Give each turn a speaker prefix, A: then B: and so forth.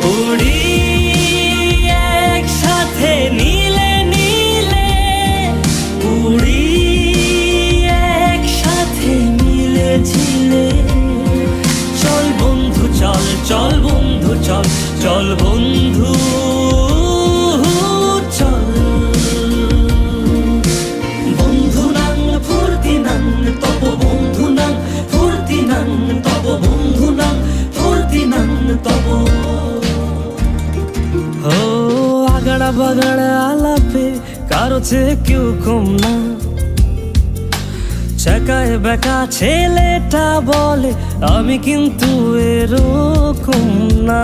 A: উড়ি একসাথে নীলে নীলে, উড়ি একসাথে মিলে ঝিলে। চল বন্ধু চল, চল বন্ধু চল, চল বন্ধু চল। বন্ধু নাং ফুর্তি নাং তব, বন্ধু নাং ফুর্তি নাং তব, বন্ধু নাং ফুর্তি নাং তব। ও আগাড়া বাগাড়া আলাপে কারো চেয়ে কেউ কম না। চাকায় বেকা ছেলেটা বলে আমি কিন্তু এরকম না।